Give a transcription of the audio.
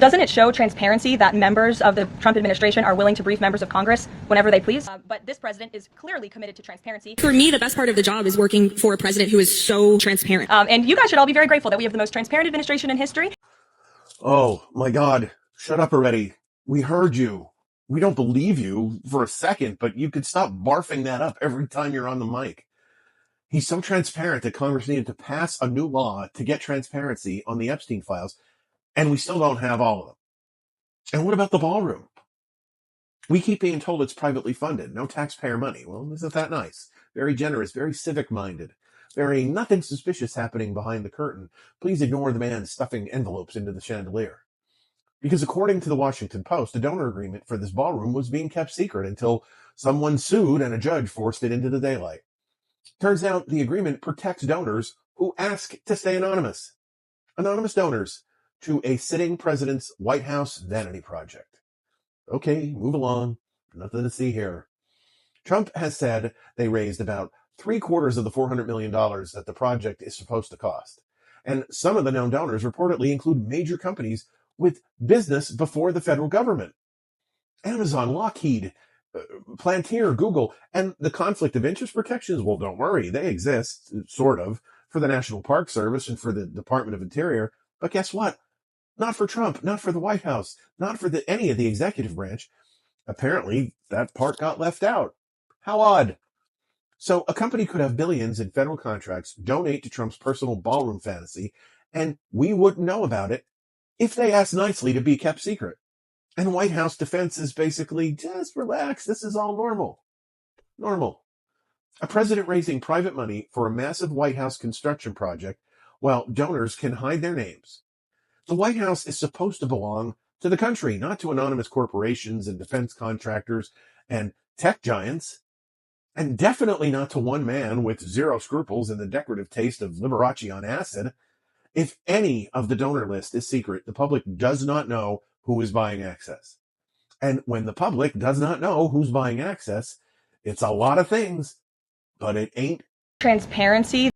Doesn't it show transparency that members of the Trump administration are willing to brief members of Congress whenever they please? But this president is clearly committed to transparency. For me, the best part of the job is working for a president who is so transparent. And you guys should all be very grateful that we have the most transparent administration in history. Oh, my God. Shut up already. We heard you. We don't believe you for a second, but you could stop barfing that up every time you're on the mic. He's so transparent that Congress needed to pass a new law to get transparency on the Epstein files, and we still don't have all of them. And what about the ballroom? We keep being told it's privately funded, no taxpayer money. Well, isn't that nice? Very generous, very civic-minded, very nothing suspicious happening behind the curtain. Please ignore the man stuffing envelopes into the chandelier. Because according to the Washington Post, the donor agreement for this ballroom was being kept secret until someone sued and a judge forced it into the daylight. Turns out the agreement protects donors who ask to stay anonymous. Anonymous donors to a sitting president's White House vanity project. Okay, move along. Nothing to see here. Trump has said they raised about 3/4 of the $400 million that the project is supposed to cost. And some of the known donors reportedly include major companies with business before the federal government. Amazon, Lockheed, Palantir, Google, and the conflict of interest protections. Well, don't worry. They exist, sort of, for the National Park Service and for the Department of Interior. But guess what? Not for Trump, not for the White House, not for any of the executive branch. Apparently, that part got left out. How odd. So a company could have billions in federal contracts donate to Trump's personal ballroom fantasy, and we wouldn't know about it if they asked nicely to be kept secret. And White House defense is basically, just relax, this is all normal. Normal. A president raising private money for a massive White House construction project while donors can hide their names. The White House is supposed to belong to the country, not to anonymous corporations and defense contractors and tech giants. And definitely not to one man with zero scruples and the decorative taste of Liberace on acid. If any of the donor list is secret, the public does not know who is buying access. And when the public does not know who's buying access, it's a lot of things, but it ain't Transparency